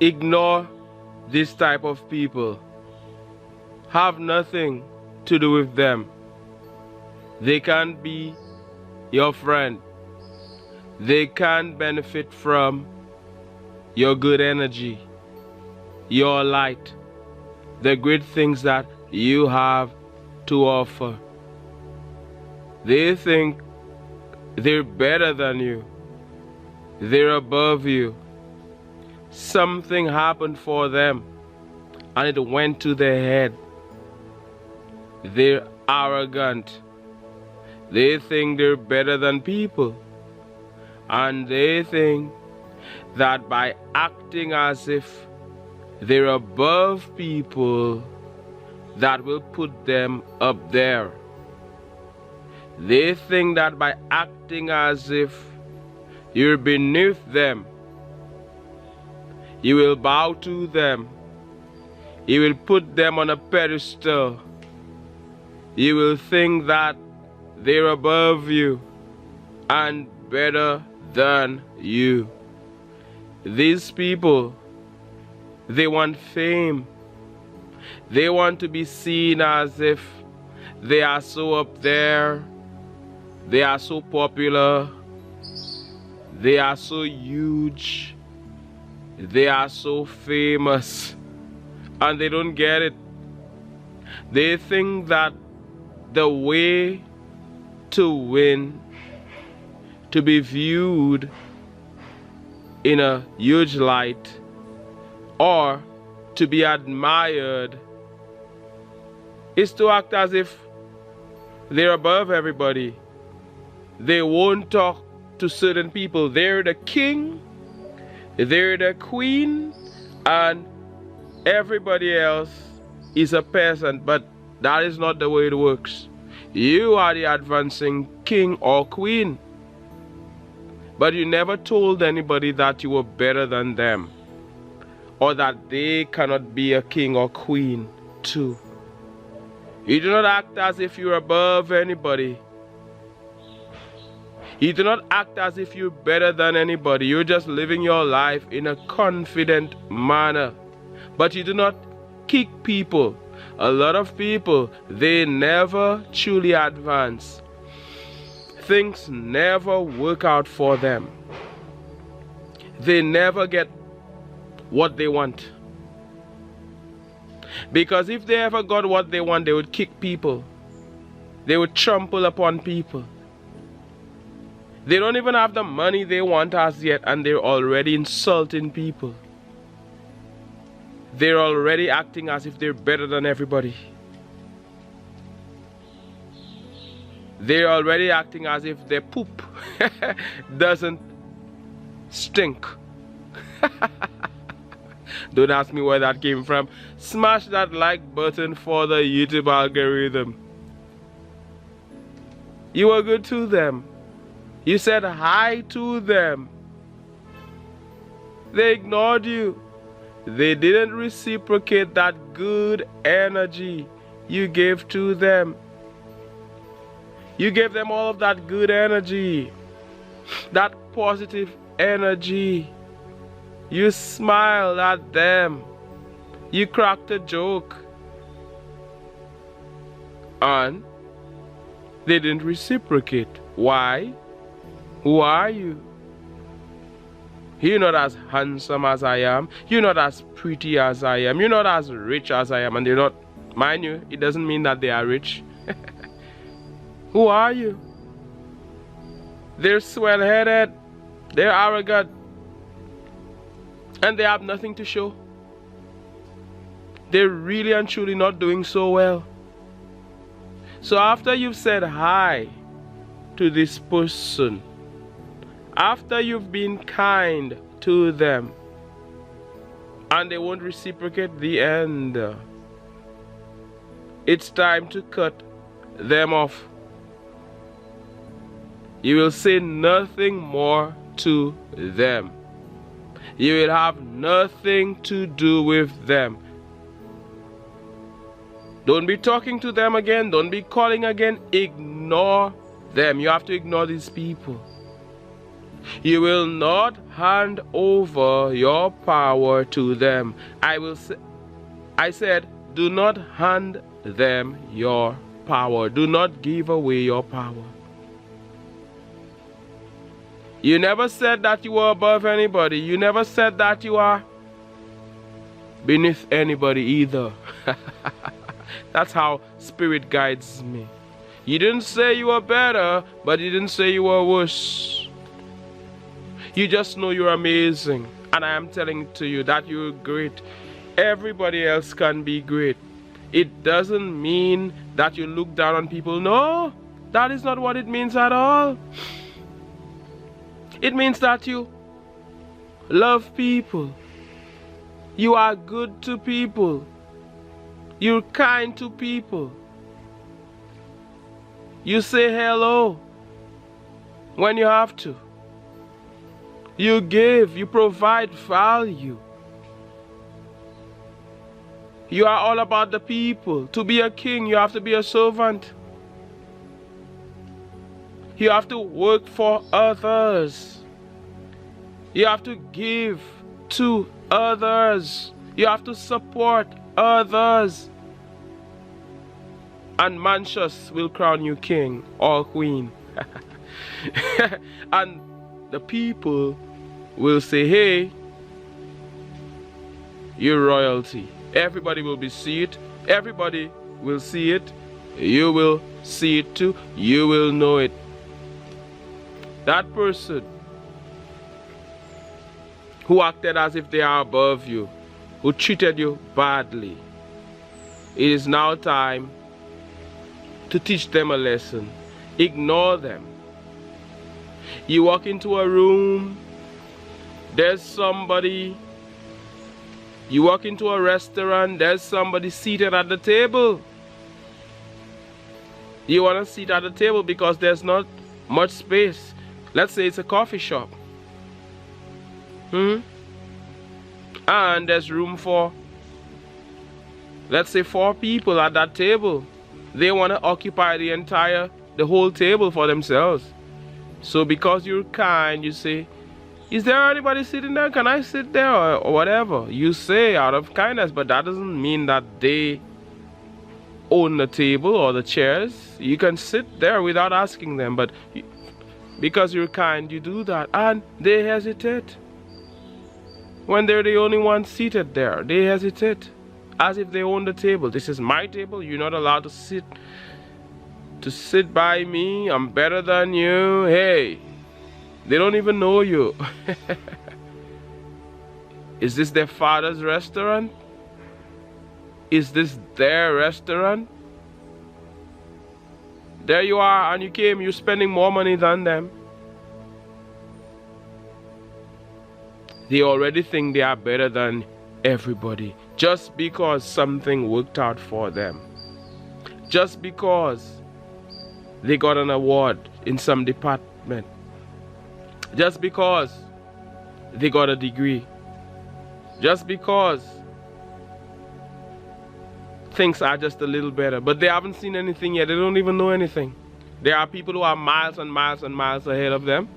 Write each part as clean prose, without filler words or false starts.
Ignore this type of people. Have nothing to do with them. They can't be your friend. They can't benefit from your good energy, your light, the great things that you have to offer. They think they're better than you. They're above you. Something happened for them and it went to their head. They're arrogant. They think they're better than people. And they think that by acting as if they're above people, that will put them up there. They think that by acting as if you're beneath them, you will bow to them. You will put them on a pedestal. You will think that they're above you and better than you. These people, they want fame. They want to be seen as if they are so up there. They are so popular. They are so huge. They are so famous. And they don't get it. They think that the way to win, to be viewed in a huge light, or to be admired, is to act as if they're above everybody. They won't talk to certain people. They're the king, they're the queen, and everybody else is a peasant. But that is not the way it works. You are the advancing king or queen. But you never told anybody that you were better than them, or that they cannot be a king or queen too. You do not act as if you're above anybody. You do not act as if you're better than anybody. You're just living your life in a confident manner. But you do not kick people. A lot of people, they never truly advance. Things never work out for them. They never get what they want. Because if they ever got what they want, they would kick people. They would trample upon people. They don't even have the money they want as yet, and they're already insulting people. They're already acting as if they're better than everybody. They're already acting as if their poop doesn't stink. Don't ask me where that came from. Smash that like button for the YouTube algorithm. You were good to them. You said hi to them. They ignored you. They didn't reciprocate that good energy you gave to them. You gave them all of that good energy, that positive energy. You smiled at them. You cracked a joke. And they didn't reciprocate. Why? Who are you? You're not as handsome as I am. You're not as pretty as I am. You're not as rich as I am. And they're not, mind you, it doesn't mean that they are rich. Who are you? They're swell-headed. They're arrogant. And they have nothing to show. They're really and truly not doing so well. So after you've said hi to this person, after you've been kind to them, and they won't reciprocate, the end, it's time to cut them off. You will say nothing more to them. You will have nothing to do with them. Don't be talking to them again. Don't be calling again. Ignore them. You have to ignore these people. You will not hand over your power to them. I said, do not hand them your power. Do not give away your power. You never said that you were above anybody. You never said that you are beneath anybody either. That's how Spirit guides me. You didn't say you were better, but you didn't say you were worse. You just know you're amazing. And I am telling to you that you're great. Everybody else can be great. It doesn't mean that you look down on people. No, that is not what it means at all. It means that you love people. You are good to people. You're kind to people. You say hello when you have to. You give, you provide value. You are all about the people. To be a king, you have to be a servant. You have to work for others. You have to give to others. You have to support others. And Mantius will crown you king or queen. And the people will say, hey, you're royalty. Everybody will see it. Everybody will see it. You will see it too. You will know it. That person who acted as if they are above you, who treated you badly, it is now time to teach them a lesson. Ignore them. You walk into a room, there's somebody. You walk into a restaurant, there's somebody seated at the table. You want to sit at the table because there's not much space. Let's say it's a coffee shop. And there's room for, let's say, 4 people at that table. They want to occupy the whole table for themselves. So because you're kind, you say, is there anybody sitting there? Can I sit there? Or whatever. You say out of kindness, but that doesn't mean that they own the table or the chairs. You can sit there without asking them, but because you're kind, you do that. And they hesitate. When they're the only ones seated there, they hesitate. As if they own the table. This is my table. You're not allowed to sit by me. I'm better than you. Hey. They don't even know you. Is this their father's restaurant? Is this their restaurant? There you are, and you came, you're spending more money than them. They already think they are better than everybody. Just because something worked out for them. Just because they got an award in some department. Just because they got a degree. Just because things are just a little better. But they haven't seen anything yet. They don't even know anything. There are people who are miles and miles and miles ahead of them.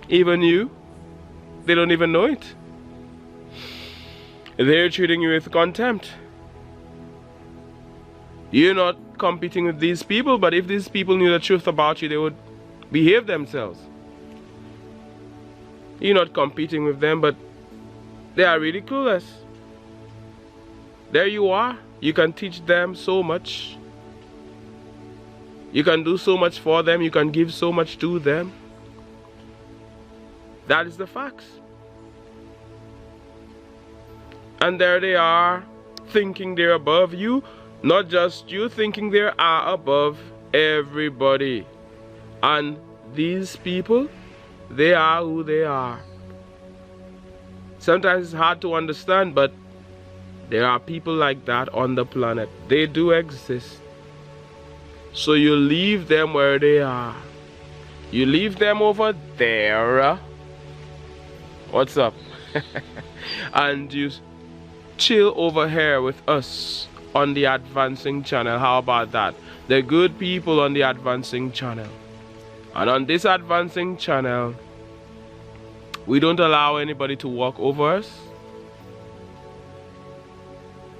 Even you. They don't even know it. They're treating you with contempt. You're not competing with these people, but if these people knew the truth about you, they would behave themselves. You're not competing with them, but they are really clueless. There you are. You can teach them so much. You can do so much for them. You can give so much to them. That is the facts. And there they are, thinking they're above you. Not just you, thinking they are above everybody. And these people, they are who they are. Sometimes it's hard to understand, but there are people like that on the planet. They do exist. So you leave them where they are. You leave them over there. What's up? And you chill over here with us on the Advancing channel. How about that? The good people on the Advancing channel. And on this advancing channel, we don't allow anybody to walk over us.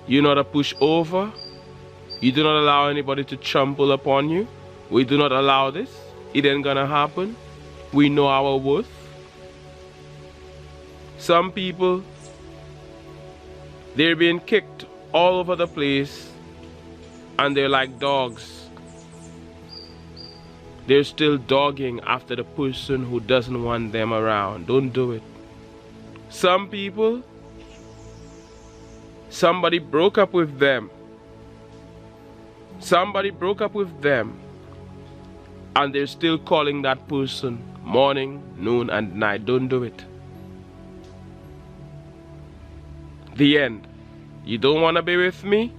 You're not a pushover. You do not allow anybody to trample upon you. We do not allow this. It ain't gonna happen. We know our worth. Some people, they're being kicked all over the place and they're like dogs. They're still dogging after the person who doesn't want them around. Don't do it. Some people, somebody broke up with them. Somebody broke up with them and they're still calling that person morning, noon, and night. Don't do it. The end. You don't want to be with me?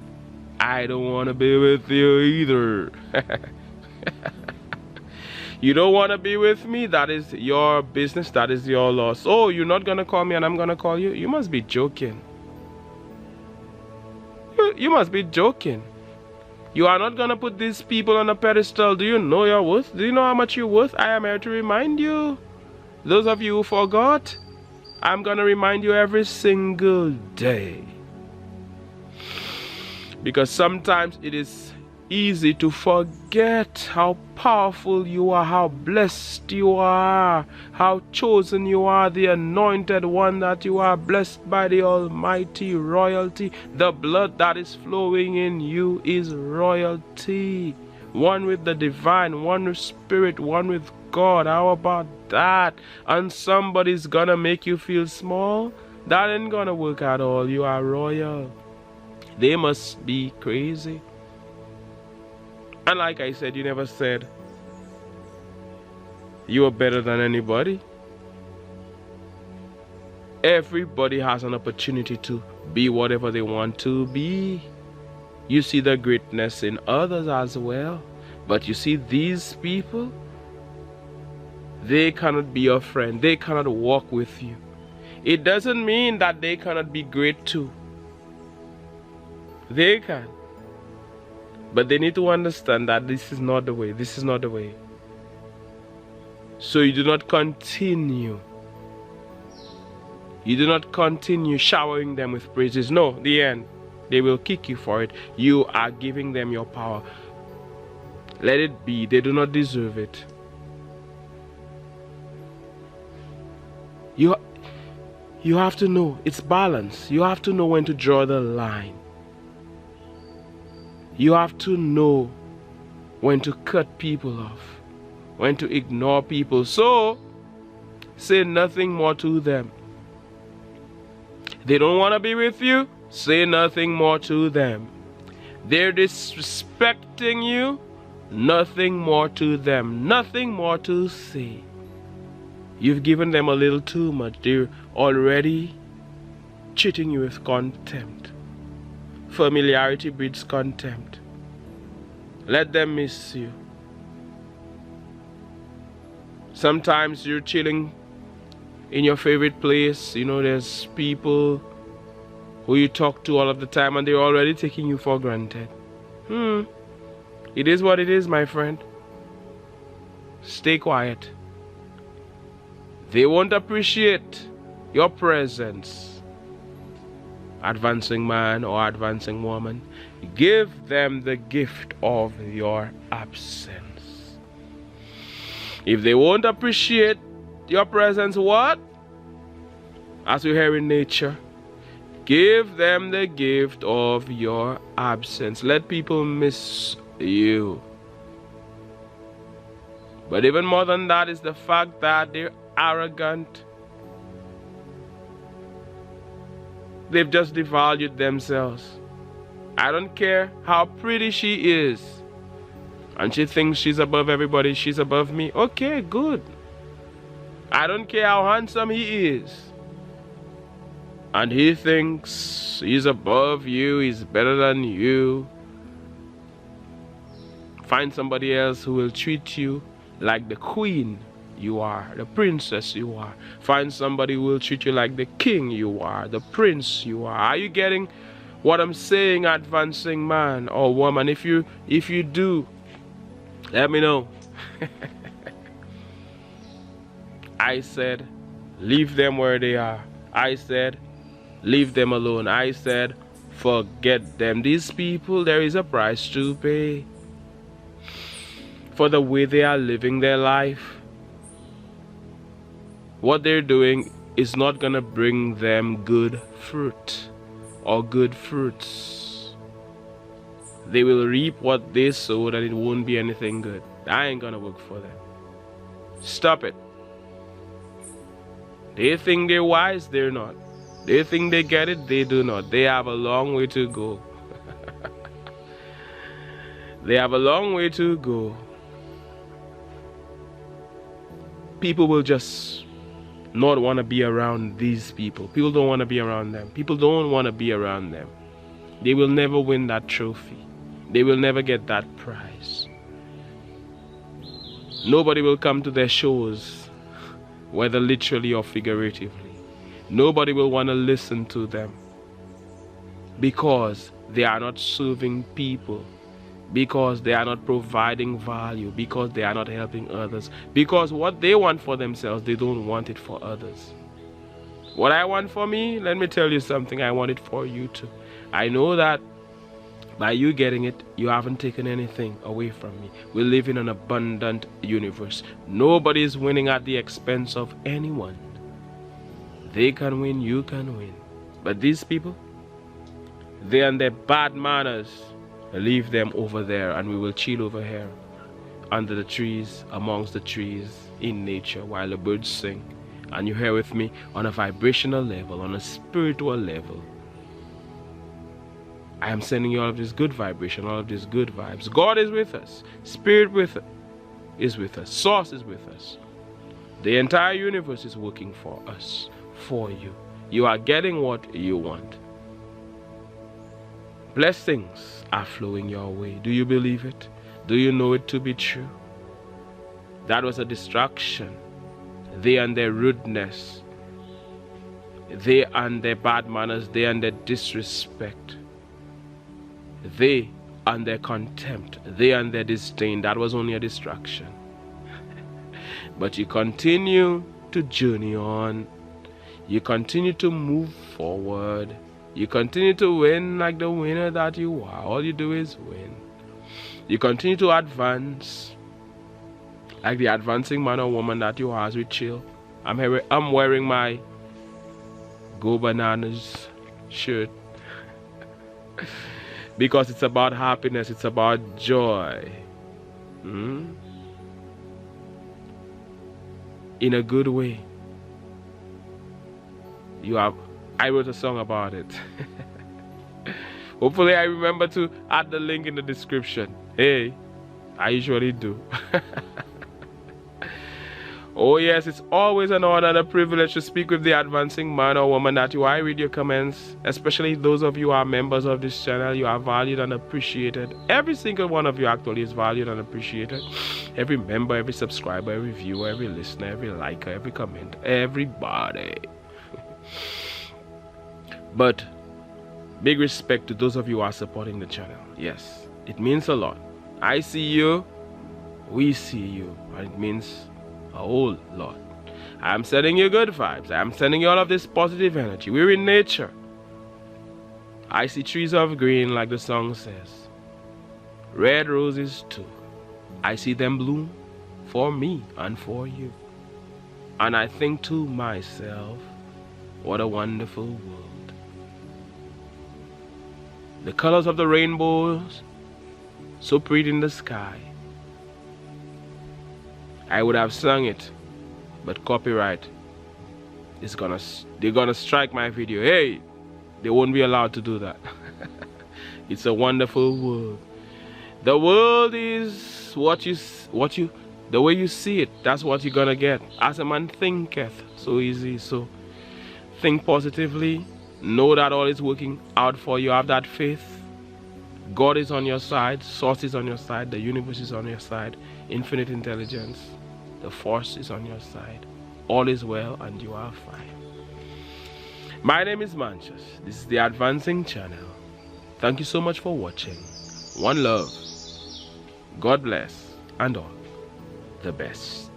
I don't want to be with you either. You don't want to be with me? That is your business. That is your loss. Oh, you're not going to call me and I'm going to call you? You must be joking. You must be joking. You are not going to put these people on a pedestal. Do you know your worth? Do you know how much you're worth? I am here to remind you. Those of you who forgot, I'm going to remind you every single day. Because sometimes it is easy to forget how powerful you are, how blessed you are, how chosen you are, the anointed one that you are, blessed by the almighty royalty. The blood that is flowing in you is royalty. One with the divine, one with spirit, one with God. How about that? And somebody's gonna make you feel small? That ain't gonna work at all. You are royal. They must be crazy. And like I said, you never said you are better than anybody. Everybody has an opportunity to be whatever they want to be. You see the greatness in others as well. But you see these people, they cannot be your friend. They cannot walk with you. It doesn't mean that they cannot be great too. They can. But they need to understand that this is not the way. This is not the way. So you do not continue. You do not continue showering them with praises. No, the end. They will kick you for it. You are giving them your power. Let it be. They do not deserve it. You have to know. It's balance. You have to know when to draw the line. You have to know when to cut people off, when to ignore people. So, say nothing more to them. They don't want to be with you, say nothing more to them. They're disrespecting you, nothing more to them, nothing more to say. You've given them a little too much. They're already treating you with contempt. Familiarity breeds contempt. Let them miss you. Sometimes you're chilling in your favorite place. You know, there's people who you talk to all of the time and they're already taking you for granted. It is what it is, my friend. Stay quiet. They won't appreciate your presence. Advancing man or advancing woman, give them the gift of your absence. If they won't appreciate your presence, what? As we hear in nature, give them the gift of your absence. Let people miss you. But even more than that is the fact that they're arrogant. They've just devalued themselves. I don't care how pretty she is. And she thinks she's above everybody. She's above me. Okay, good. I don't care how handsome he is. And he thinks he's above you. He's better than you. Find somebody else who will treat you like the queen you are, the princess you are. Find somebody who will treat you like the king you are, the prince you are. Are you getting what I'm saying, advancing man or woman? If you do, let me know. I said, leave them where they are. I said, leave them alone. I said, forget them. These people, there is a price to pay for the way they are living their life. What they're doing is not going to bring them good fruit or good fruits. They will reap what they sowed, and it won't be anything good. I ain't going to work for them. Stop it. They think they're wise, they're not. They think they get it, they do not. They have a long way to go. They have a long way to go. People will just not want to be around these people. People don't want to be around them. People don't want to be around them. They will never win that trophy. They will never get that prize. Nobody will come to their shows, whether literally or figuratively. Nobody will want to listen to them because they are not serving people, because they are not providing value, because they are not helping others, because what they want for themselves, they don't want it for others. What I want for me, let me tell you something, I want it for you too. I know that by you getting it, you haven't taken anything away from me. We live in an abundant universe. Nobody is winning at the expense of anyone. They can win, you can win. But these people, they and their bad manners, leave them over there, and we will chill over here under the trees, amongst the trees, in nature, while the birds sing. And you're here with me on a vibrational level, on a spiritual level. I am sending you all of this good vibration, all of these good vibes. God is with us. Spirit is with us. Source is with us. The entire universe is working for us, for you. You are getting what you want. Blessings are flowing your way. Do you believe it? Do you know it to be true? That was a distraction. They and their rudeness, they and their bad manners, they and their disrespect, they and their contempt, they and their disdain, that was only a distraction. But you continue to journey on. You continue to move forward. You continue to win like the winner that you are. All you do is win. You continue to advance like the advancing man or woman that you are as we chill. I'm wearing my Go Bananas shirt because it's about happiness, it's about joy. In a good way. I wrote a song about it. Hopefully I remember to add the link in the description. Hey, I usually do. Oh yes, it's always an honor and a privilege to speak with the advancing man or woman that you are. I read your comments, especially those of you who are members of this channel. You are valued and appreciated. Every single one of you actually is valued and appreciated. Every member, every subscriber, every viewer, every listener, every liker, every comment, everybody. But big respect to those of you who are supporting the channel. Yes, it means a lot. I see you, we see you, and it means a whole lot. I'm sending you good vibes. I'm sending you all of this positive energy. We're in nature. I see trees of green, like the song says. Red roses too. I see them bloom for me and for you. And I think to myself, what a wonderful world. The colors of the rainbows, so pretty in the sky. I would have sung it, but copyright is they're gonna strike my video. Hey, they won't be allowed to do that. It's a wonderful world. The world is the way you see it, that's what you're gonna get. As a man thinketh, so easy. So think positively, know that all is working out for you. Have that faith. God is on your side, source is on your side, the universe is on your side, infinite intelligence, the force is on your side. All is well and you are fine. My name is Mantius. This is the Advancing Channel. Thank you so much for watching. One love. God bless and all the best.